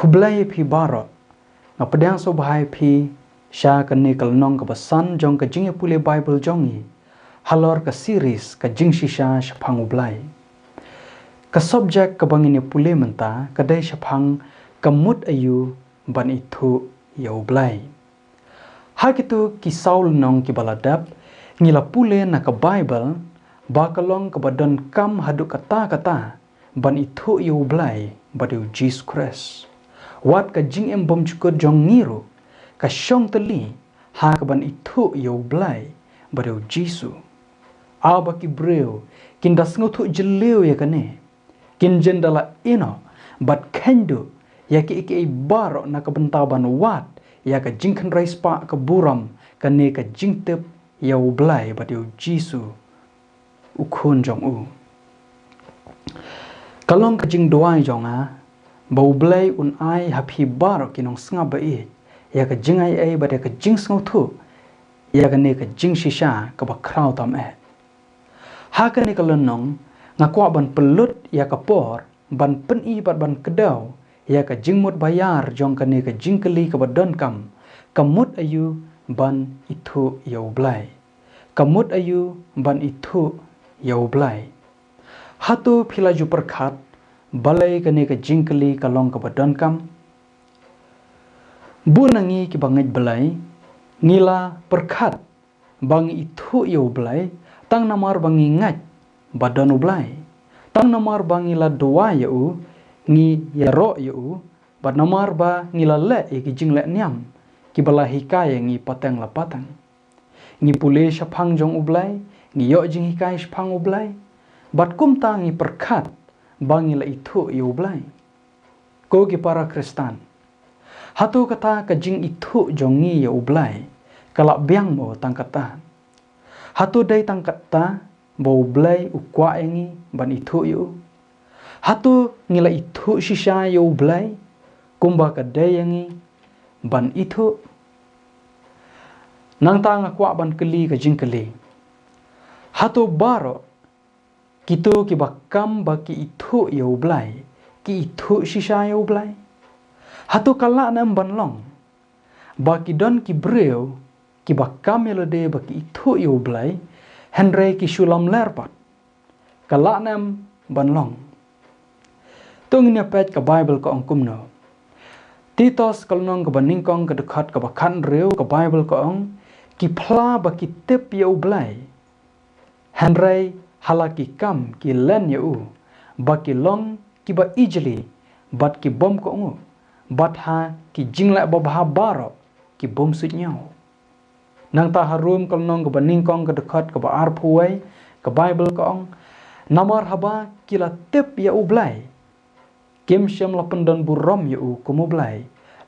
Kublai pi barot ngapedang so bahai pi sya kene kalnong ka basan jong ka jing pule Bible jongi halor ka series ka jing shisha shapang ublai ka subject ka bangini pule menta kadai shapang kamut ayu ban itu ya ublai ha kitu ki Saul nong ki baladap ngila pule na ka Bible bakalong ka badan kam hadu kata ban itu ya ublai badu Jesus Christ wat ka jing em bom chukut jong ngiru ka syong teli ha ka ban itu yo blai badu jisu aba ki breu kin das ngotu jeleu ya kane kin jendala ino bat kendu ya ki iki baro na ka bentaban wat ya ka jing kan rais pa ka buram kane ka jing tep yo blai badu jisu ukun jong u kalong ka jing doai jong a bau blai un ai happy bar kinong snga ba e ya ka jingai ai ba ka jing sngo thu ya ka ne ka jing shisha ka ba kraw tam e ha ka ne ka lonong nga kwa ban pelut ya ka por ban pen i bat ban kedau ya ka jing mut bayar jong ka ne ka jing keli ka ba don kam kamut ayu ban itu ya blai kamut ayu ban itu ya blai hatu philaju perkhat balai kane ka jingkeli kalong ka badan kam bunangi ki bangit balai ngila perkhat bang itu yo balai tang namar bangi ngat badan ublai tang namar bangila doa yo ngi yaro yo bad namar ba ngila le ki jingle nyam ki bala hikaya ngi patang la patang ngi pule shapang jong ublai ngi yo jing hikai shapang ublai bad kum ta ngi perkhat bangila itu yo blai ko ki para Kristen hatu kata ka jing itu jongi yo blai kala biang mo tang kata hatu dai tang kata bo blai ukwa engi ban itu yo hatu ngila itu shisha yo blai kumba ka dai engi ban itu nang tang akwa ban keli ka jing keli hatu baro kitu ki bakam baki itu yo blai ki itu shisha yo blai hatu kala nam banlong baki don ki breu ki bakam yelode baki itu yo blai henry ki shulam lerpat kala nam banlong tungnya pet ka Bible ko angkum no titos kalnong ka baningkong ka dekat ka bakan reu ka Bible ko ang ki pla baki tip yo blai henry halaki kam ki len yu baki long ki ba ijli bat ki bom ko ngu bat ha ki jingla ba bah baro ki bom sut nyau nang ta harum kal nong ka baning kong ka dekat ka ba ar phuai ka Bible ko ong namar haba ki la tep ya ublai kim shem la pendan burom yu ko moblai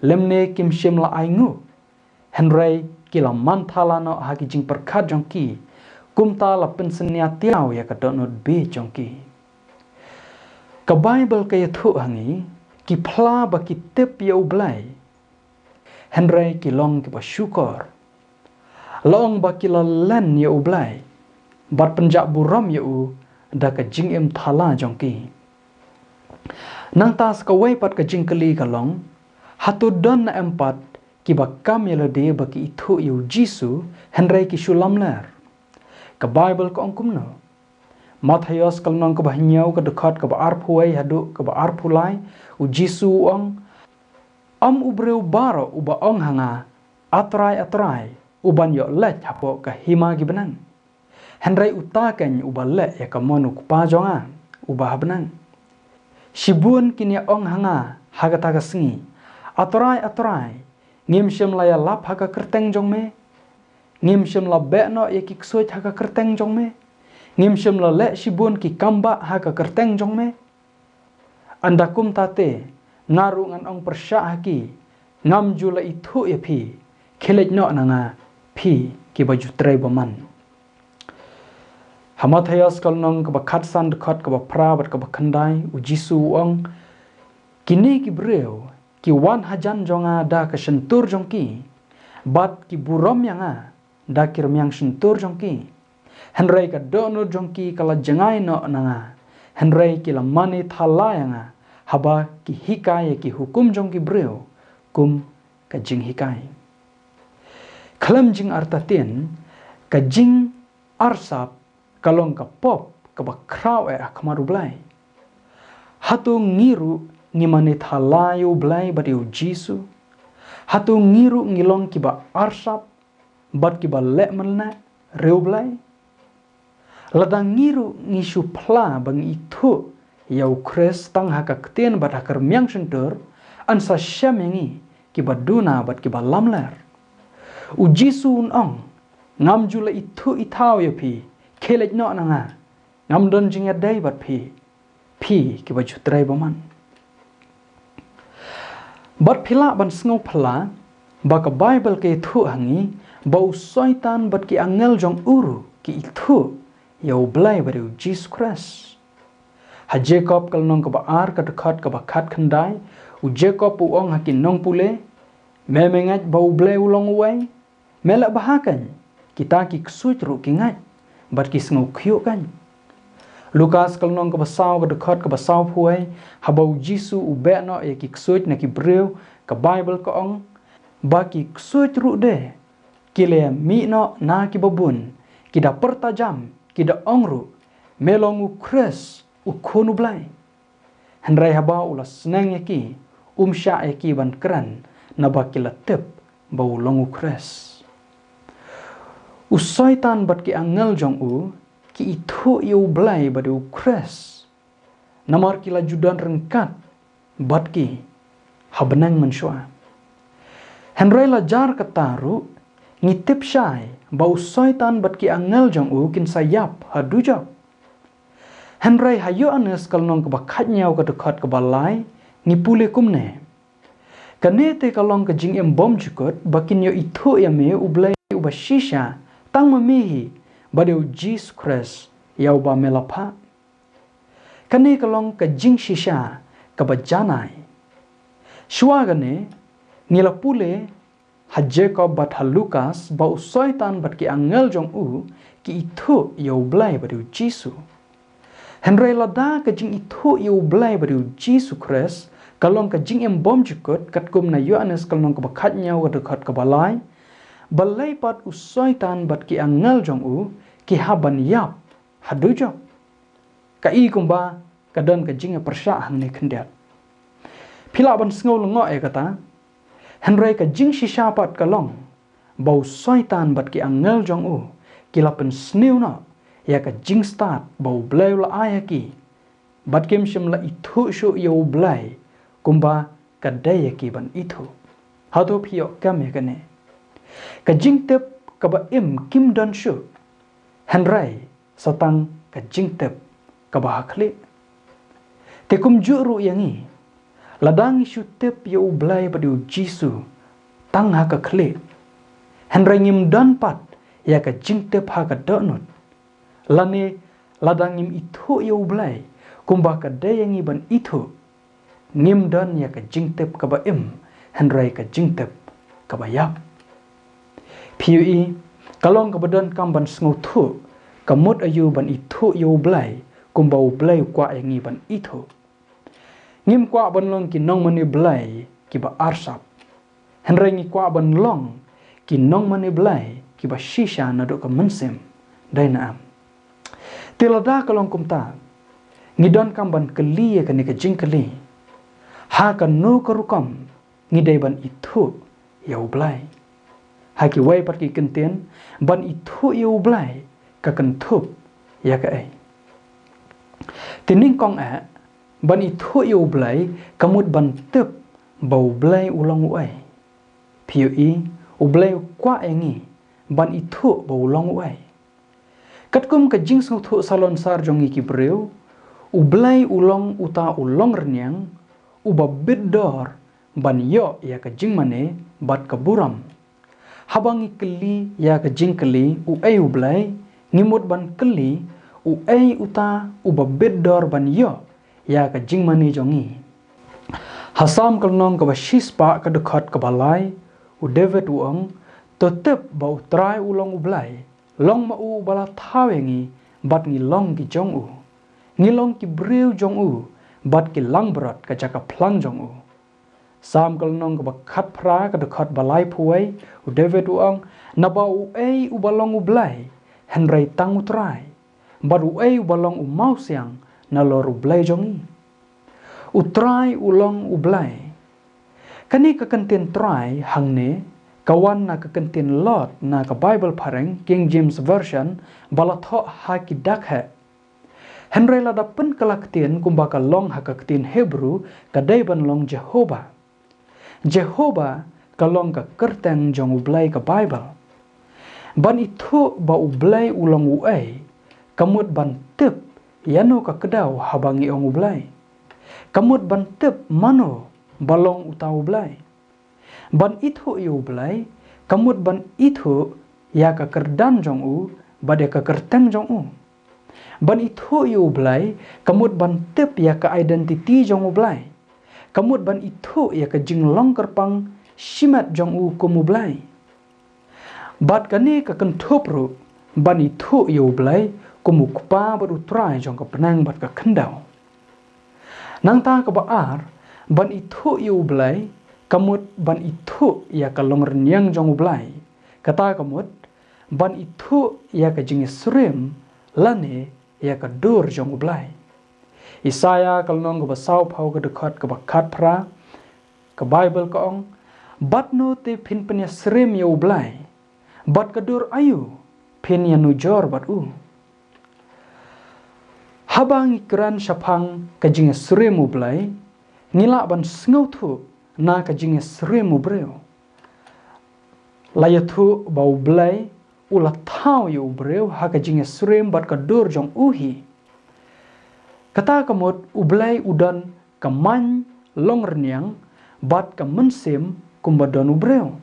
lemne kim shem la aingu henry ki la manthala no ha ki jing perkhat jong ki kumta la pensenia tiaw ya ka donut be jongki ka Bible ka yathu hangi ki phla ba ki tep ya ublai henry ki long ki ba syukur long ba ki la len ya ublai bat penjak buram ya u da ka jing em thala jongki nang tas ka wai pat ka jing keli ka long hatu don na empat ki ba kam ya la de ba ki itu yu jisu henry ki shulam ler ka Bible ko angkum no Matthias kalnong ka bahnyau ka dekat ka baar phuai hadu ka baar phulai u Jisu ong ubreu baro uba ong hanga atrai uban yo let hapo ka hima gi benang henry utaken uba le ya ka monu kupa jonga uba benang shibun kinya ong hanga hagata ka singi atrai ngim shem la ya lap haga kerteng jong me ngim shem la be no ye ki ksuit ha ka kerteng jong me ngim shem la le shibun ki kamba ha ka kerteng jong me andakum tate ngaru ngan ong persya haki ngam jula itu ye pi khelej no nanga pi ki baju trai baman hamathayas kalnong ka bakhat san dekat ka ba prabat ka ba khandai u Jisu ong kini ki breu ki wan hajan jonga da ka sentur jong ki bat ki burom yanga dakir miang sentur jongki henry ka donor jongki kala jangai no nanga henry ki la mani thala yanga haba ki hikai ki hukum jong ki breu kum ka jing hikai kalam jing artatin ka jing arsap kalong ka pop ka ba kraw akmaru blai hatu ngiru ngimane thalayu blai badiu jisu hatu ngiru ngilong ki ba arsap bat ki ba lekmanna reu blai ladang ngiru ngisu pla bang itu yau kres tang haka ktien bat hakar myang sentur ansa syamengi ki ba duna bat ki ba lamler u jisu ong ngam jula itu itau ya pi kelej no nanga ngam don jing dai bat pi ki ba jutrai baman bat phila ban sngo phla ba ka bible ke thu hangi bau soitan bat ki angel jong uru ki itu yau blai bariu Jesus Christ ha Jacob kal nong ka ba ar ka khat ka ba khat khandai u Jacob u ong hakin nong pule me mengat bau blai ulong uai mela bahakan kita ki ksut ru ki ngat bat ki sngo khyo kan Lukas kal nong ka ba saw ka khat ka ba saw phuai ha bau Jesus u be no e ki ksut na ki breu ka Bible ka ong ba ki ksut ru de kile mi no na ki babun ki da pertajam kida ongru melongu kres ukonu blai handrai haba ula senang yaki umsha yaki ban kran na bakila tep bau longu kres usaitan bat ki angel jong u ki itu yu blai badu kres namar kila judan rengkat bat ki habenang mensua handrai la jar kataru ngitip syai bau soitan bat ki angel jong u kin sayap hadujak henrai hayo anes kal nong ka bakhat nyau ka dekat ka balai ni pule kumne kanete kalong ka jing em bom jukot bakin yo itu ya me ublai uba shisha tang mamehi badeu Jesus Christ yau ba melapa kane kalong ka jing shisha ka bajanai shwagane nila pule ha Jacob bat ha Lukas ba usaitan bat ki angel jong u ki itu yau blai badu Jisu henrai lada ka jing itu yau blai badu Jisu Christ kalong ka jing em bom jukot kat kum na Yohanes kalong ka bakhat nyau ka dekat ka balai pat usaitan bat ki angel jong u ki haban yap hadujok ka i kumba kadan ka jing persah ne khendat phila ban sngo longo e kata henrai ka jing shisha pat kalong bau soitan bat ki angel jong u kilapen sniu na ya ka jing start bau blai la aya ki bat kem shim la itu shu yo blai kumba ka dai ki ban itu hado phio kam ya kane ka jing tep ka ba im kim don shu henrai satang ka jing tep ka ba khli te kum juru yangi ladang isu tep ya ublai padu Jisu tang ha ka khle henrai ngim dan pat ya ka jing tep ha ka donut lane ladang ngim itu ya ublai kumba ka dayangi ban itu ngim dan ya ka jing tep ka ba im henrai ka jing tep ka ba yap pui kalong ka badan kam ban sngo thu kamut ayu ban itu ya ublai kumba ublai kwa yangi ban itu ngim kwa ban long ki nong mani blai ki ba arsap henrai ngi kwa ban long ki nong mani blai ki ba shisha na do ka mensem dai na am tilada kalong kumta ngi don kam ban kali ka ni ka jing kali ha ka no ka rukam ngi dai ban itu ya blai ha ki wai pat ki kenten ban itu ya blai ka kan thup ya ka ai tining kong a ban itu yo blai kamut ban tep bau blai ulong uai pui ublai kwa engi ban itu bau long uai katkum ka jing sung thu salon sar jongi ki breu ublai ulong uta ulong renyang uba bidor ban yo ya ka jing mane bat ka buram habangi keli ya ka jing keli u ai ublai ngimut ban keli u ai uta uba bidor ban yo ya ka jing mani jongi hasam kalnong ka bashis pa ka dekhat ka balai u David uang to tep ba utrai ulong ublai long ma u bala thawengi bat ngi long ki jong u ngi long ki breu jong u bat ki lang berat ka jaka plang jong u sam kal nong ka khat phra ka dekat balai phuai u David uang na ba u ei u balong u blai henrai tang utrai bat u ei u balong u mau siang na lor u blai jong i utrai ulong u blai kani ka kantin try hang ne kawan na ka kantin lot na ka Bible pareng King James Version balatho ha ki dakhe henry la da pen kalaktin kumba ka long ha ka tin Hebrew ka daiban long Jehovah ka long ka kerteng jong u blai ka Bible ban itu ba u blai ulong u ai kamut ban tip yano ka kedau habangi ong u blai kamut ban tip mano balong utau blai ban itu iu blai kamut ban itu ya ka kerdan jong u bade ka kerteng jong u ban itu iu blai kamut ban tip ya ka identity jong u blai kamut ban itu ya ka jinglong kerpang simat jong u kumu blai bat kani ka kentopru ban itu iu blai kumu kupa badu trai jong ka penang bat ka kendau nang ta ka baar ban itu iu blai kamut ban itu ya ka long renyang jong blai kata kamut ban itu ya ka jing srim lane ya ka dur jong blai Isaya kal nong ka basau phau ka dekat ka bakat pra ka Bible ka ong bat no te phin penya srim iu blai bat ka dur ayu phin ya nu jor bat u habang ikran syapang ka jing srim u blai ngila ban sngau thu na ka jing srim u breu layathu bau blai ula thau yu breu ha ka jing srim bat ka dur jong uhi kata kamut ublai udan kaman long renyang bat ka mensim kumbadon ubreu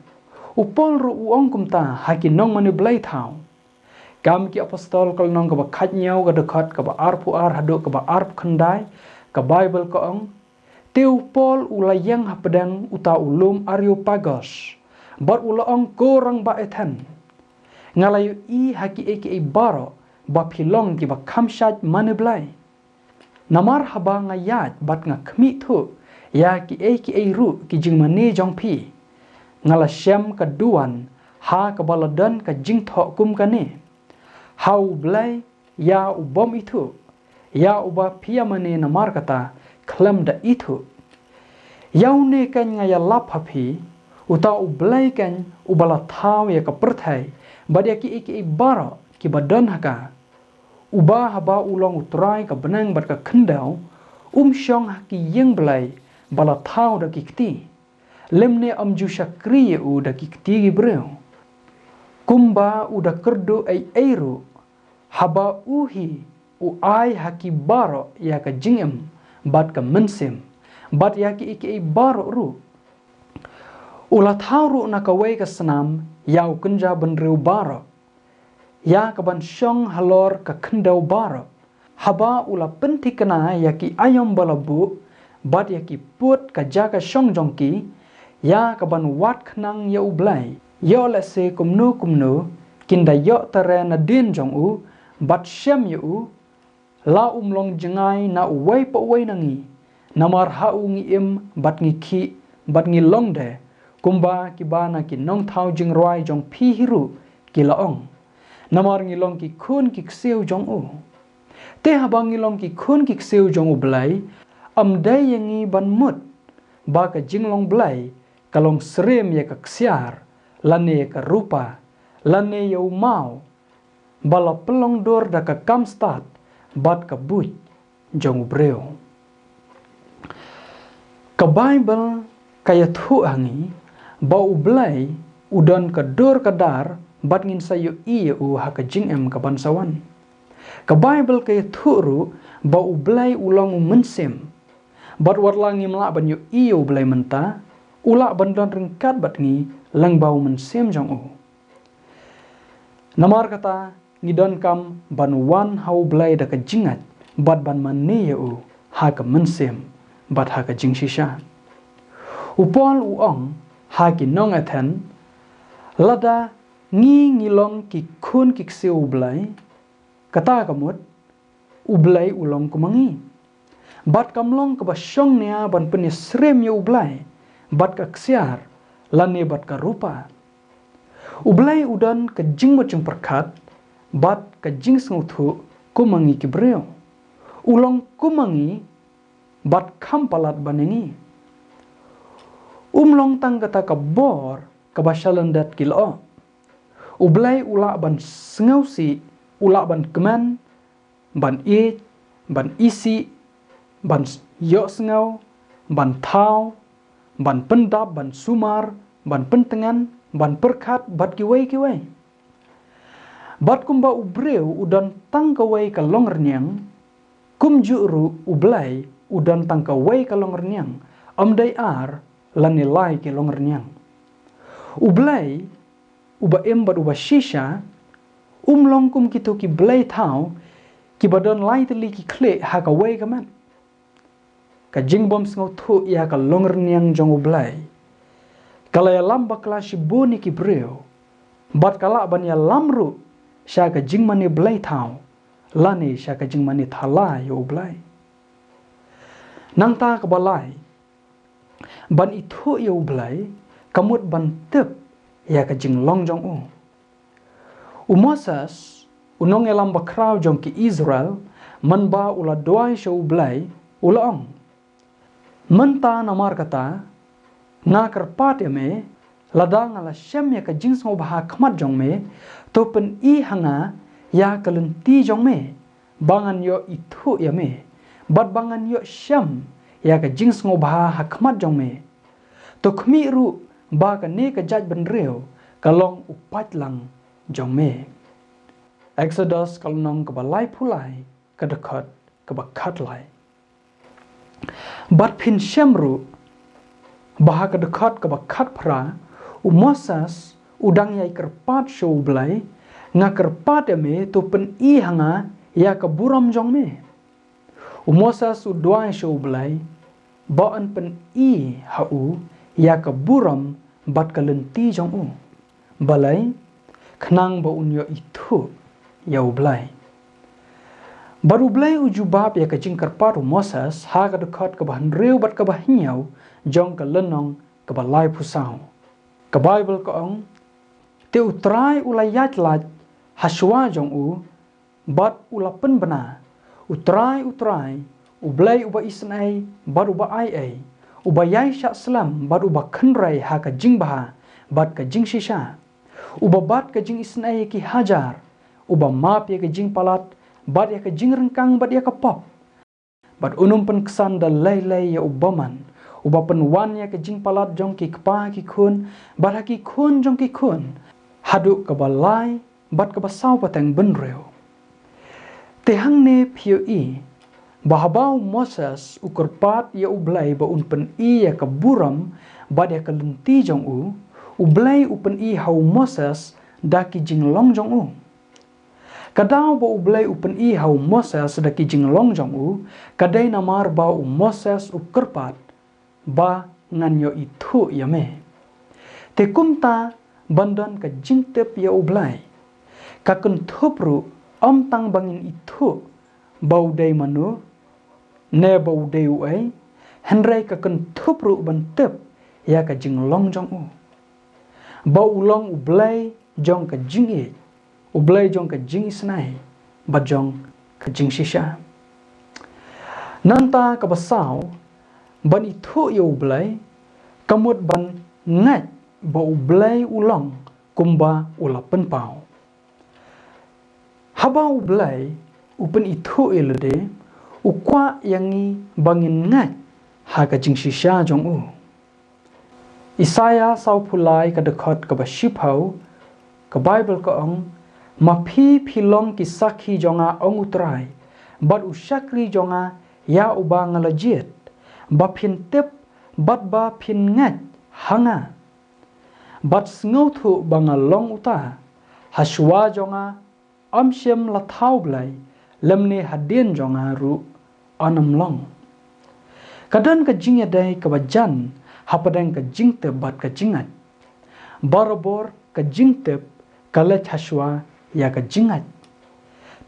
upol ru uong kumta haki nong mani blai thau kam ki apostol kal nong ka ba khat nyau ka dekat ka ba arpu ar hado ka ba arp khandai ka Bible ka ong teu pol ulayang hapedang uta ulum Areopagus bat ulaong korang ba ethan ngalayu i haki eki baro ba philong ki ba khamsat maneblai namar haba ngayat bat nga khmi thu ya ki eki ru ki jingmane jong phi ngala syam ka duan ha ka baladan ka jing tho kum kane hau blai ya ubom itu ya uba piyamane namar kata klam da itu yaune kan ngaya lap hapi uta ublai kan ubala thau ya ka perthai badia ki iki baro ki badan haka uba haba ulong utrai ka benang bat ka khendau syong haki yeng blai bala thau da kikti lemne amju syakri u da kikti gi breu kumba uda kerdo ai airu haba uhi u ai haki baro ya ka jingem bat ka mensim bat ya ki iki baro ru ula thau ru na ka wei ka senam yau kenja benreu baro ya ka ban syong halor ka khendau baro haba ula pentikna ya ki ayom balabu bat ya ki put ka jaga syong jongki ya ka ban wat khnang ya ublai yo la se kumnu kinda yo tare na din jong u bat syam yu la umlong jengai na uwai pa uwai nangi namar hau ngi im bat ngi ki bat ngi long de kumba ki bana ki nong thau jing roi jong phi hiru ki laong namar ngi long ki khun ki kseu jong u te habang ngi long ki khun ki kseu jong u blai am dai yangi ban mut ba ka jing long blai kalong srem ya ka ksiar lane ka rupa lane yau mau bala pelong dor da ka kamstat bat ka buj jong breu ka Bible kaya thu hangi ba ublai udan ka dor ka dar bat ngin sayo i u ha ka jing em ka bansawan ka Bible kaya thu ru ba ublai ulang mensim bat warlangi mla ban yo i ublai menta ula bandan ringkat bat ngi lang bau mensim jong u namar kata ngidon kam ban wan hau blai da ka jingat bat ban manne u ha ka mensim bat ha ka jing shisha upol uong ha ki nong athen lada ngilong ki khun ki kseu blai kata kamut ublai ulong kumangi bat kamlong ke basyong nia ban penisrem ya ublay, bat ka ksiar, lani bat ka rupa. Ublay udan ke jing macam perkat, bat ke jing sengutu kumangi kibreo. Ulong kumangi, bat kampalat banengi. Umlong tang kata ka bor, ke basyalandat kilo. Ublay ulak ban sengausi, ulak ban keman, ban ban isi, ban yok sengau, ban tau, ban pendap, ban sumar, ban pentengan, ban perkat, bat kiwai. Bat kumba ubreu udan tang kawai ka longernyang, kum juru ublay udan tang kawai ka longernyang, amdai ar lan nilai ke longernyang. Ublay uba embat uba shisha, umlong kum kitu ki blay tau, ki badan lai teli ki kle ha kawai ka man. Ka jingbom sengau tu ia ka longernyang jong ublay. Kalaya lamba klasi boni ki breu, bat kala ban ya lamru, sya ka jingmani blay tau, lani sya ka jingmani thala ya ublay. Nang ta ka balay, ban itu ya ublay, kamut ban tep ya ka jing long jong u. Moses unong elam bakraw jong ki Israel, man ba ula doai sya ublay, ula ong. Menta namar kata, na kerpat ya me, ladang ala syam ya ka jing song baha khamat jong me, to pen i hanga ya ka lenti jong me, bangan yo itu ya me, bat bangan yo syam ya ka jing song baha khamat jong me. To khmi ru ba ka ne ka jaj ben reu, kalong upat lang jong me. Exodus kalnong ka balai pulai, ka dekat ka bakat lai. Bat pin syamru, baha ka dekat ka bakat pra, Moses udang yai kerpat show blay, nga kerpat ya me to pen i hanga ya ka buram jong me. Moses udwai show blay, baan pen i hau ya ka buram bat ka lenti jong u. Balay, kenang ba unyo itu ya ublay. Baru blay ujubab ya ka jing kerpat Moses ha ka dekat ka bahan reu bat ka bahinyau jong ka lenong ka balai pusau. Ka Bible ka ong, te utrai ulayat lat haswa jong u, bat ulapen bena, utrai, ublay uba isnai, bat uba ai, uba yai syak selam, bat uba kenrai ha ka jing baha, bat ka jing shisha, uba bat ka jing isnai ki hajar, uba map ya ka jing palat, bat ya ka jing rengkang, bat ya ka pop, bat unum pen kesan da lay ya ubaman, uba pen wan ya ka jing palat jong ki kpa ki kun, bat ha ki kun jong ki kun, haduk ka balai, bat ka basau pateng benreu. Tehang ne pio i, bahabau Moses ukur pat ya ublay ba unpen i ya ka buram, bat ya ka lenti jong u, ublay upen i hau Moses daki jing long jong u. Kadau ba ublay upen i hau Moses daki jing long jong u, kadai namar ba Moses ukur pat, ba nganyo itu ya me. Te kumta bandan ka jing tep ya ublay, ka kentupru om tang bangin itu, bau day manu, ne bau day uai, henry ka kentupru ban tep ya ka jing long jong u. Bau ulong ublay jong ka jing e, ublay jong ka jing isnai, ba jong ka jing shisha. Nanta ka basau, ban itu ya ublay, kamut ban ngat ba ublay ulong kumba ulapen pau. Haba ublay upen itu ilade ukwa yangi bangin ngat ha ka jing shisha jong u. Isaya sau pulai ka dekat ka basipau ka Bible ka ong mapi pilong ki sakhi jonga ong utrai bat usyakri jonga ya uba ngalajit ba pin tep bat ba pin ngat hanga bat sngau thu bangalong uta haswa jonga amsyem la thau blai lemne hadin jonga ru anam long kadan ka jingya dai ka bajan hapadang ka jingte bat ka jingat barabor ka jingte kalet haswa ya ka jingat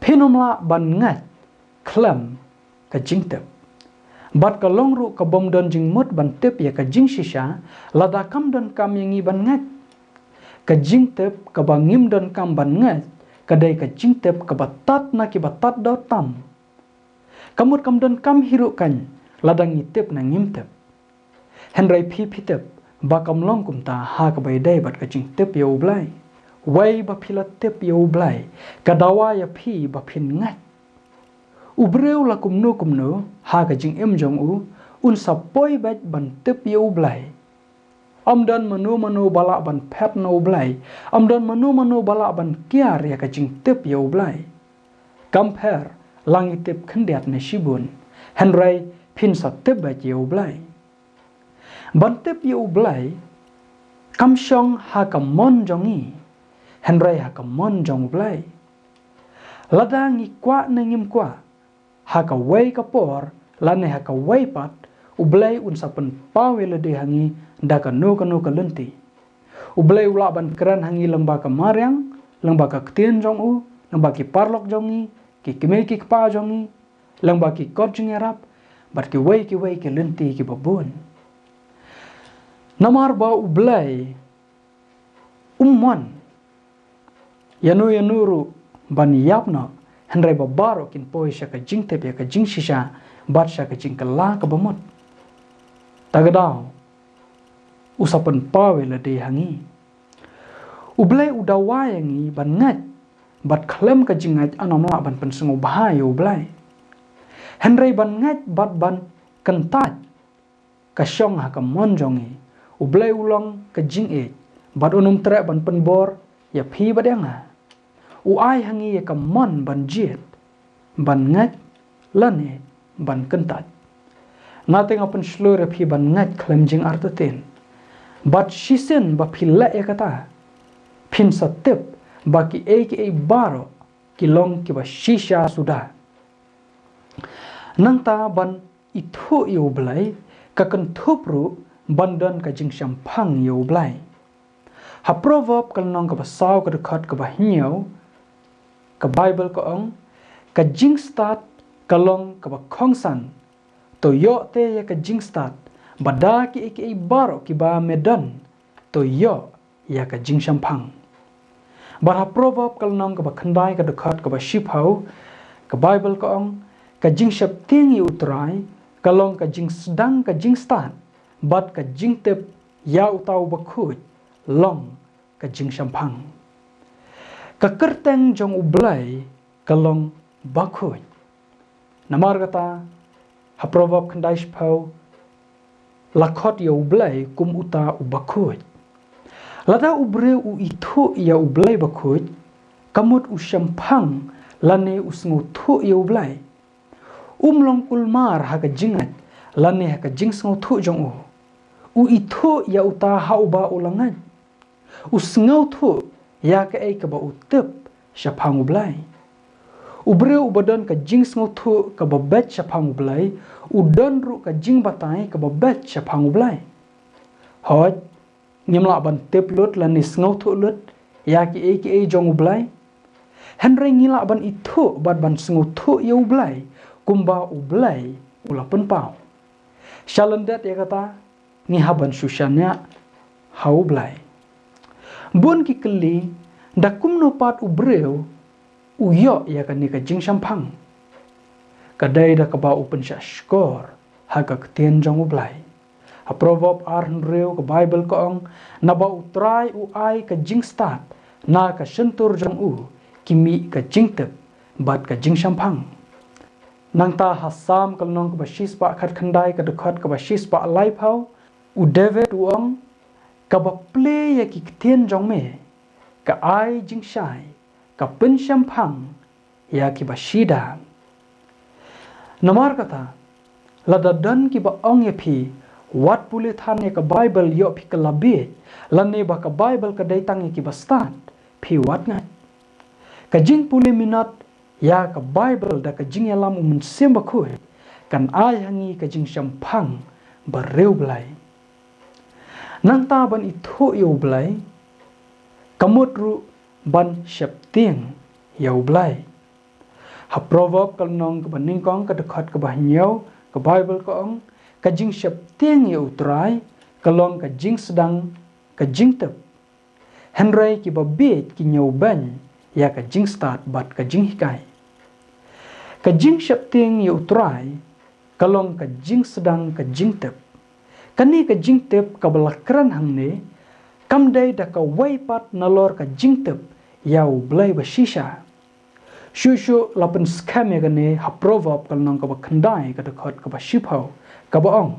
penomla ban ngat klam ka jingte Bat ka long ru ka bom don jing mut ban tep ya ka jing shisha lada kam don kam yangi ban ngat ka jing tep ka bangim don kam ban ngat kadai ka jing tep ka batat na ki batat do tam kamut kam don kam hiru kan ladang ngi tep na ngim tep henrai phi tep ba kam long kum ta ha ka bai dai bat ka jing tep yo blai wai ba phila tep yo blai ka dawa ya phi ba phin ngat ubreu la kumno ha ka jing em jong u un sapoi bat ban tep yo blai amdan manu bala ban phet no blai amdan manu bala ban kiar ya ka jing tep yo blai compare langi tep khendiat ne shibun henrai phin sa tep ba yo blai ban tep yo blai kam shong ha ka mon jongi henrai ha ka mon jong blai ladangi kwa na ngim kwa ha ka wei ka por lane ha ka wei pat ublai un sapen pawele de hangi da ka no ka lenti ublai ula ban kran hangi lamba ka maryang lamba ka ktien jong u lamba ki parlok jongi ki kime ki pa jongi lamba ki kot jing arab bat ki wei ki lenti ki babun namar ba ublai umman yanu ban yapna henrai babaro kin poi shaka jing tep ya ka jing shisha bat shaka jing kala ka bamot tagadao usapan pawe la de hangi ublai udawa yangi ban ngat bat klem ka jingat anamla ban pensengo bahayo ublai henrai ban ngat bat ban kentat ka syong ha ka monjongi ublai ulong ka jing e bat unum tre ban penbor ya phi badanga uai hangi ya ka mon ban jet ban ngat lane ban kentat ngate ngapen slur phi ban ngat klem jing artaten bat shisen ba philla e kata phin satep baki aka baro kilong ki ba shisha sudah nangta ban ithu yo blai ka kan thupru bandan ka jing shampang yo blai ha proverb kal nong ka ba saw ka khat ka ba hiao ka bible ko ong ka jing start kalong ka ba khongsan to yo te ya ka jing start bada ki aka baro ki ba medan to yo ya ka jing shampang bara proverb kal nong ka ba khandai ka khat ka ba ship hau ka bible ko ong ka jing shap tingi utrai kalong ka jing sedang ka jing start bat ka jing tep ya utau ba khut long ka jing shampang ka kerteng jong ublai kalong ba khut namar kata ha proverb khandai shpau lakhot ya ublai kum uta ubakhut lada ubre u ithu ya ublai bakhut kamut u shampang lane usngu thu ya ublai umlong kulmar ha ka jingat lane ha ka jingsngu thu jong u ithu ya uta ha uba ulangan usngau thu ya ka ai ka ba utep shapang ublai ubre ubadan ka jingsngu thu ka ba bet shapang ublai udan ru ka jing batai ka ba bet shapang ublai hot ngimla ban tep lut lani sngo thu lut ya ki aka jong ublai henry ngila ban ithu bat ban sngo thu ye ublai kumba ublai ulapen pau shalandat ya kata ni haban sushanya ha ublai bon ki kli dakum no pat ubreu uyo ya ka ni ka jing shampang kadai da ka ba upen sha skor ha ka tien jong ublai a proverb arnreu ka bible ko ong na ba utrai u ai ka jing start na ka sentur jong u kimi ka jing tep bat ka jing shampang nangta hasam kal nong ka ba shispa khat khandai ka dokhat ka ba shispa lai phau u david u ong ka ba play ya ki tien jong me ka ai jing shai ka pen shampang ya ki ba shida namar kata ladadan ki ba ong ya phi wat pule thane ka bible yo phi ka labe lanne ba ka bible ka dai tangi ki bastan phi wat nga ka jing pule minat ya ka bible da ka jing yalam mun semba khu kan ai hangi ka jing shampang ba reu blai nang ta ban ithu yo blai kamut ru ban shapting yo blai ha proverb kal nong ka baning kong ka dakhat ka ba nyau ke Bible ko ong ka jing shap tiang ya utrai kalong ka jing sedang ka jing tep henry ki babet ki nyau ban ya ka jing start bat ka jing hikai ka jing shap tiang ya utrai kalong ka jing sedang ka jing tep kani ka jing tep ka balakran hangne kamdai da ka waipat nalor ka jing tep yau blai ba shisha Shushu lapen skam ya gane ha proverb kalong ka ba khandai ka dekhot ka ba shipau ka ba ong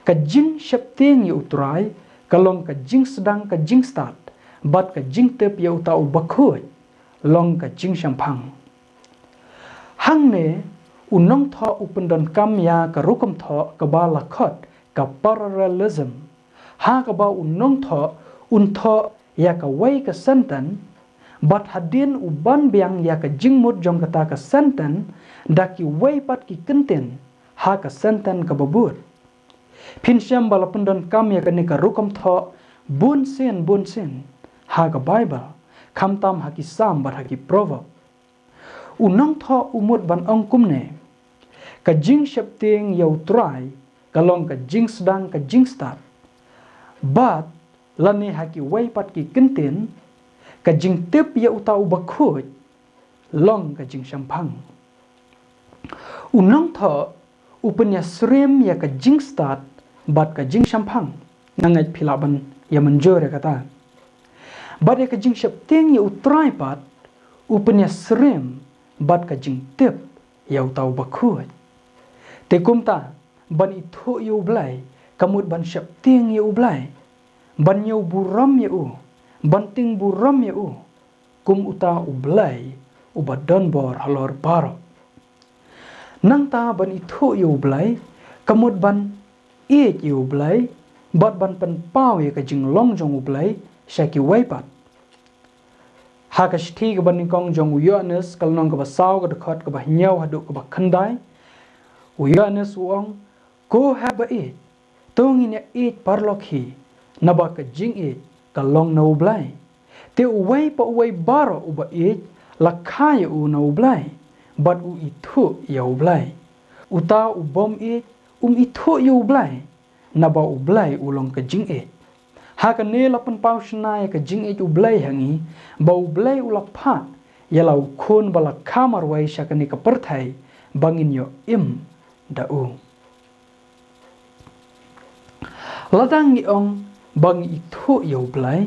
ka jing shap tiang ya utrai kalong ka jing sedang ka jing start bat ka jing tep ya utau bakhut long ka jing shampang hang ne unong tho upendon kam ya ka rukum tho ka ba lakhot ka parallelism ha ka ba unong tho un tho ya ka wai ka santan bat hadin uban biang ya ka jingmut jong kata ka santan daki wai pat ki kenten ha ka santan ka babur pinsyam bala pendon kam ya ka ni ka rukum tho bun sen ha ka bible kam tam ha ki sam bat ha ki proverb unong tho umut ban ong kumne ka jing shap ting yau trai kalong ka jing sedang ka jing start bat lani ha ki wai pat ki kenten ka jing tep ya utau bakhut long ka jing shampang unong tho upanya srem ya ka jing start bat ka jing shampang nangai philaban ya menjor ya kata bat ya ka jing shap teng ya utrai pat upanya srem bat ka jing tep ya utau bakhut te kumta ban itho yu blai kamut ban shap teng ya ublai ban yu buram ya u banting buram ya u kum uta ublai ubadon bor halor baro nang ta ban itho yu blai kamut ban e yu blai bat ban pen pau ya ka jing long jong ublai shaki waipat ha ka shthi ka ban kong jong uyanes kalnong ka basau ka dekhot ka ba nyau hadu ka ba khandai uyanes uong ko ha ba e tongin ya e parlokhi naba ka jing e kalong na ublai te uwai pa uwai baro uba e lakhaya u na ublai bat u ithu ya ublai uta ubom e ithu ya ublai naba ublai ulong ka jing e ha ka ne lapan pau shna ya ka jing e ublai hangi ba ublai ulaphat ya lau khon bala khamar wai shakani ka perthai bangin yo im da u ladang ni ong bang ithu ya ublai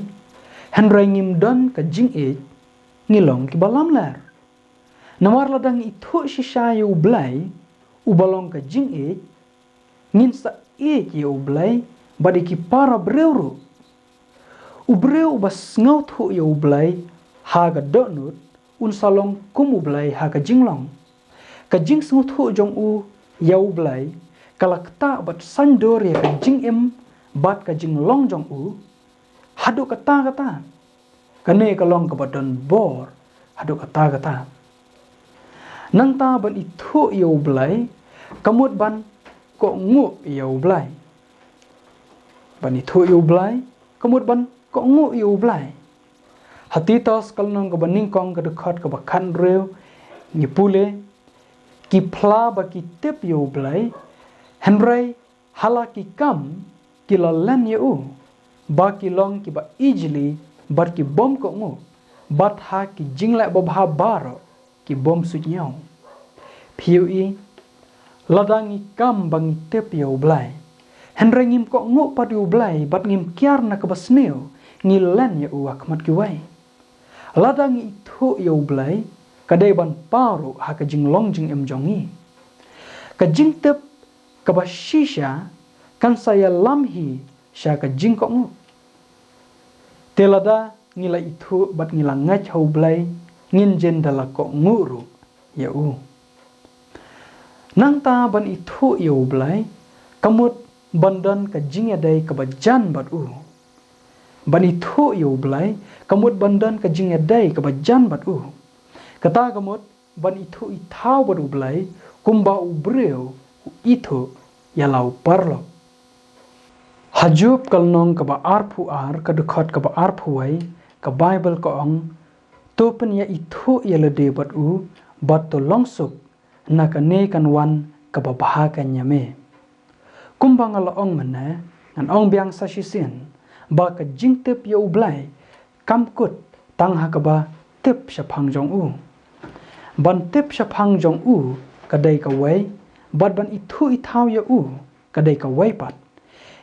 henry ngim don ka jing e ngilong ki balam lar namar ladang ithu shisha ya ublai ubalong ka jing e ngin sa e ya ublai badi ki para breuru ubreu bas ngau thu ya ublai ha ga donut un salong kum ublai ha ka jinglong ka jing sngu thu jong u ya ublai kalakta bat sandor ya ka jing em bat ka jing long jong u hadu kata kane kalong ka badon bor hadu kata nang ta ban ithu ya ublai kamut ban ko ngu ya ublai ban ithu ya ublai kamut ban ko ngu ya ublai hati tos kalong ka baning kong ka dekhot ka bakhan reu ni pule ki phla ba ki tep ya ublai henry hala ki kam kila len ya u ba ki long ki ba easily bat ki bom ko ngu bat ha ki jingla ba bha baro ki bom su nyau phiu i ladangi kam bang tep ya ublai henry ngim ko ngu pat ya ublai bat ngim kyar na ka basneu ngi len ya u akmat ki wai ladangi thu ya ublai kadai ban paru ha ka jing long jing em jongi ka jing tep ka ba shisha kan saya lamhi syaka jingkong telada ngila itu bat ngila ngach hau blai ngin jen dala ko nguru ya u nang ta ban itu ya blai kamut bandan ka jing dai ka bajan bat u ban itu ya blai kamut bandan ka jing dai ka bajan bat u kata kamut ban itu ithau bat u blai kumba u breu itu ya lau parlo hajub kalnong ka ba arpu ar ka dekhot ka ba arpu wai ka bible ko ong topen ya ithu ya lede bat u bat to longsuk na ka ne kan wan kebahagiaannya me. Kumbang ala ong mana ngan ong biang sa sisien ba ka jing tep ya ublai kamkut tang ha ka ba tep syapang jong u. Ban tep syapang jong u kadai ka wai bad ban itu itau ya u kadai ka wai pat.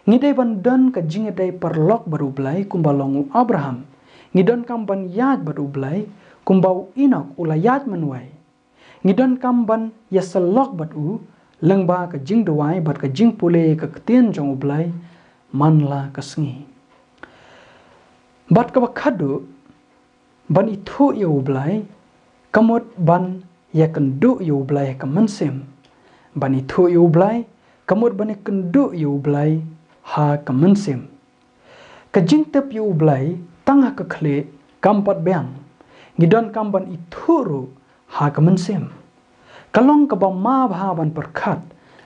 Ngidai ban dan ka jing dai perlok baru blai kumbalong u Abraham. Ngidon kam ban yad baru blai kumbau Inok ulayat menwai. Ngidon kam ban ya selok bat u leng ba ka jing duai bat ka jing pule ka ketien jong ublai manla kasngi. Bat ka bakadu ban itu ya ublai kamut ban ya kendu ya ublai ka mensim. Ban itu ya ublai kamut ban ya kendu ya ublai ha ka mensim. Ka jing tep ya ublai tangha ka khle kampat beang. Ngidon kam ban itu ru ha ka mensim. Kalong ka ba ma bha ban perkat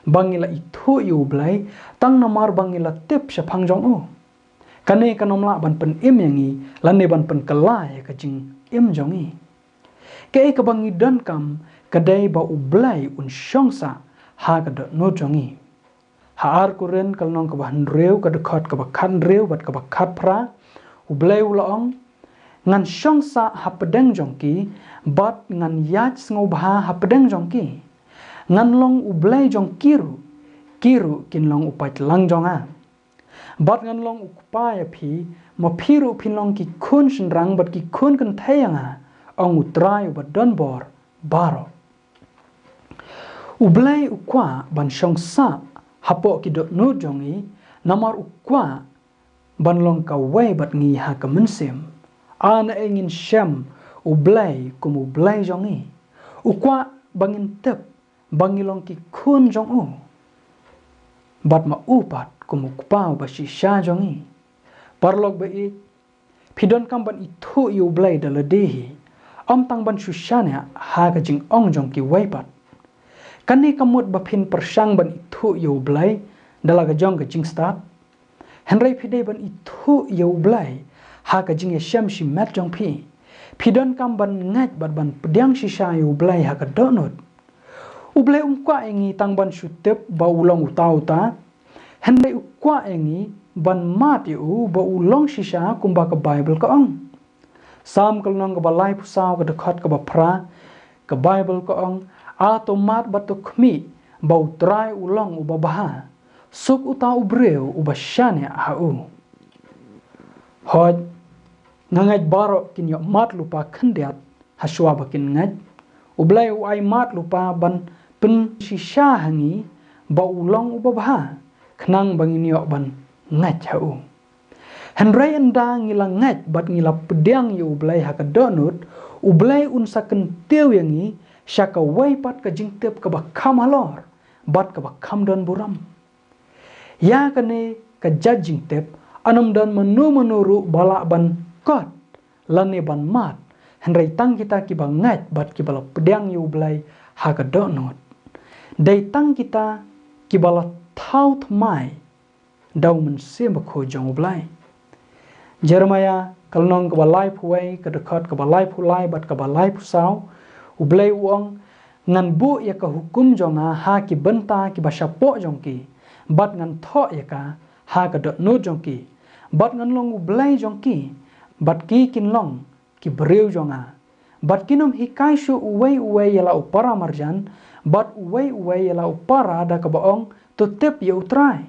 bangila itu yu blai tang namar bangila tip syapang jong u. Kane kanomla ban pen im yangi lane ban pen kelai ka jing im jong i. Ke ka bangi dan kam kadai ba ublai un syongsa ha ka dot no jong i. Ha ar kuren kalong ka ba handreu ka dekat ka ba kan reu bat ka ba kat pra ublai ulaong ngan syongsa ha pedeng jongki bat ngan yat ngobha ha pedeng jongki ngan long ublai jong kiru kin long upat lang jonga bat ngan long ukpa ya phi ma phiru phin long ki khun shinrang bat ki khun kan thayanga ong utrai bat don bor baro ublai ukwa ban syongsa hapo ki dot no jongi namar ukwa ban long ka wai bat ngi ha ka mensim. Ana ingin syam ublai kum ublai jongi. Ukwa bangin tep bangilong ki kun jong u. Bat ma upat kum ukpa ba shisha jongi. Parlog ba i pidon kam ban itu i ublai dala dehi. Om tang ban shushanya ha ka jing ong jong ki waipat. Kani kamut ba pin persang ban itu i ublai dala ka jong ka jing start. Henry pidai ban itu i ublai ha ka jing ya syam shi mat jong pi. Pidon kam ban ngat bat ban pedang shisha yu blai ha ka donut. Ublai ukwa engi tang ban shutep ba ulong utau ta. Hendai ukwa engi ban mat yu ba ulong shisha kumba ka Bible ka ong. Sam kalnong ka ba lai pusaw ka dekat ka ba pra ka Bible ka ong ato mat bat to kmi ba utrai ulong uba baha. Suk utau ubreu uba syane ha u. Hod ngangat baro kin yo mat lupa kendiat haswa bakin ngat ublai ai mat lupa ban pen shisha hangi ba ulong ubabha knang bangin yo ban ngat hau henrai enda ngila ngat bat ngila pedang yo ublai ha ka donut ublai unsa kentiu yangi syaka wai pat ka jingtep ka ba kam halor bat ka ba kam don buram ya kane ka judging tep anam dan menuru balak ban kot lane ban mat henrai tang kita ki bangat bat ki bala pedang yu blai ha ka donot dai tang kita ki bala thaut mai dau men sem ko jong blai Jeremiah kalnong ka balai phuai ka dekat ka balai phulai bat ka balai pusaw ublai uang ngan bu ya ka hukum jonga ha ki benta ki basyapo jong ki bat ngan tho ya ka ha ka dot no jong ki bat ngan long ublai jong ki bat ki kin long ki breu jonga bat kinom hikai shu uwei yala upara marjan bat uwei yala upara da ka baong to tep ya utrai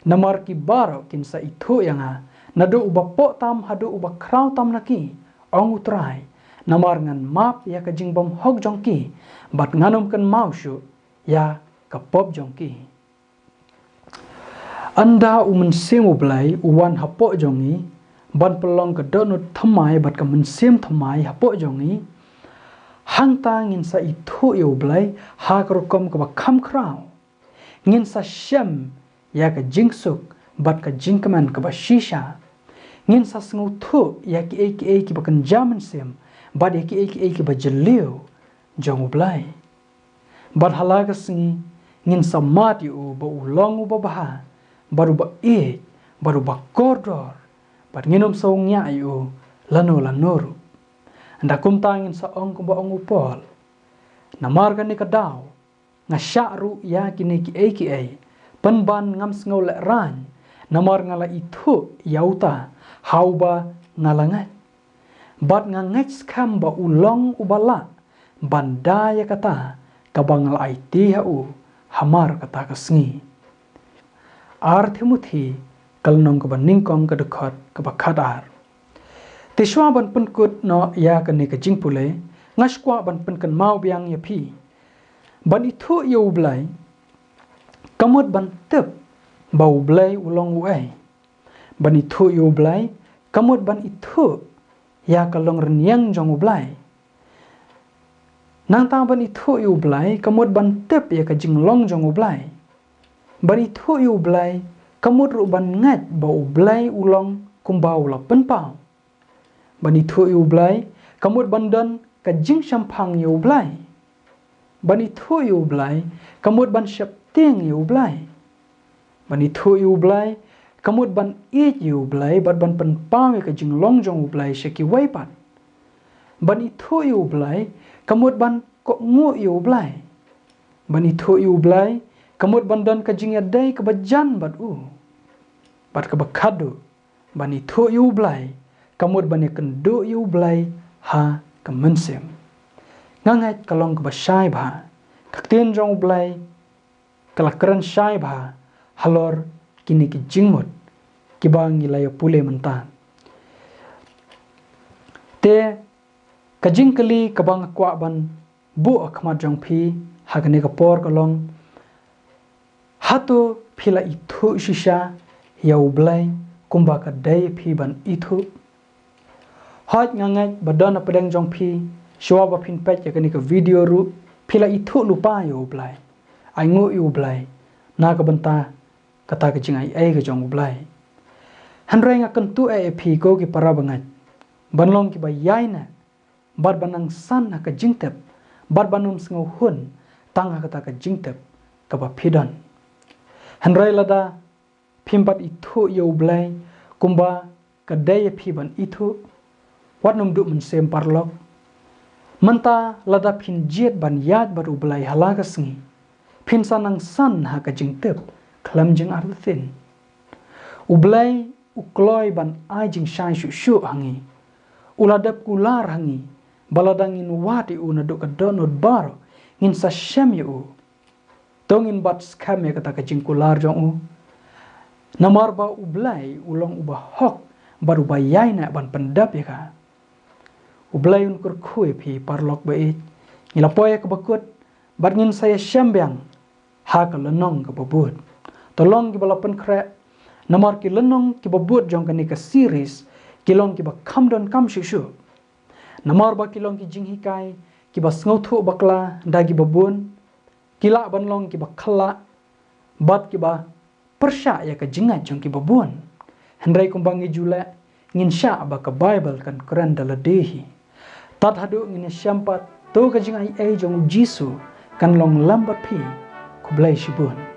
namar ki baro kin sa itu yanga nado ubapo tam hado uba kraw tam naki ong utrai namar ngan map ya ka jingbom hog jongki bat nganom kan maushu ya ka pop jongki anda umen semu blai uwan hapo jongi ban pelong ka donut thamai bat ka mensim thamai hapo jongi hang ta ngin sa itu yo blai ha krokom ka kham kraw ngin sa shem ya ka jingsuk bat ka jingkaman ka ba shisha ngin sa sngu thu ya ki ki bakan jaman sem bat ya ki ba jelio jong blai bat halaga singi ngin sa mat yo ba ulong ba baha baru ba baru ba kordor bat nginom saungnya ayu lanoru anda kum tangin sa ong kumba ong upol namar kan ni kadaw ngasya ru ya kini ki ai penban ngam sngau le ran namar ngala itu yauta hauba ngalangat bat ngangat skam ba ulong ubala bandaya kata kabangal IT hau hamar kata kasngi Timothy kalnong ka baningkong ka dekat ka bakadar tiswa ban penkut no ya kani ka jingpule ngaskwa ban penkan mau biang ya pi ban itu yo blai kamut ban tep bau blai ulong uai ban itu yo blai kamut ban itu ya kalong renyang jong blai nang ta ban itu yo blai kamut ban tep ya ka jinglong jong blai ban itu yo blai kamut ru ban ngat bau blai ulong kumbau la penpau ban itu yo blai kamut ban dan ka jing sampang yo blai ban itu yo blai kamut ban syap ting yo blai ban itu yo blai kamut ban it yo blai bat ban penpau ka jing long jong blai syaki waipat ban itu yo blai kamut ban ko ngu yo blai ban itu yo blai kamut ban dan ka jing yadai ka bajan bat bat ka bakadu ban itu yo blai kamut ban kendo yo blai ha kemensem ngangat kalong ke basai ba kakten jong blai kalakran sai ba halor kini ki jingmut ki bang ilaya pule menta te kajing kali kabang kwa ban bu akmat jong pi hagne ka por kalong hatu phila itu shisha yau blai kumba ka dai pi ban itu hot ngangat badana pedang jong pi shwa ba phin pet ya kani ka video ru phila itu lupa yo blai ai ngu yo blai na ka banta kata ka jingai ai ka jong blai hanrai nga kentu pi ko ki para bangat banlong ki bayaina bar banang san na ka jingtep bar banum sngau hun tang kata ka jingtep ka ba phidan hanrai lada phimpat itu yo blai kumba ka dai phi ban itu wat num du mun sem parlok menta lada phin jet ban yat baru blai halaga sngi phin sanang san ha ka jingtep khlam jing arthin ublai ukloi ban ai jing shai shu hangi uladap kular hangi baladangin wati una do ka donod bar ngin sa shem yu tongin bat skam ya kata ka jing kular jong namar ba ublai ulong uba hok baru bayaina ban pendap ya ka ublai un kur khui phi parlok ba it ngilapoy ka bakut bat ngin saya syambyang ha ka lenong ka babut tolong ki balapan kre namar ki lenong ki babut jong ka ni ka series kilong ki ba kamdon kam shu namar ba kilong ki jinghikai ki ba sngauthu bakla dagi babun kila banlong ki ba khalla bat ki ba persya ya ka jingat jong ki babun hendrai kumbangi jula ngin sya ba ka bible kan quran daladehi tat hadu ngin syampat to ka jingai ai jong jisu kan long lambat phi kublai shibun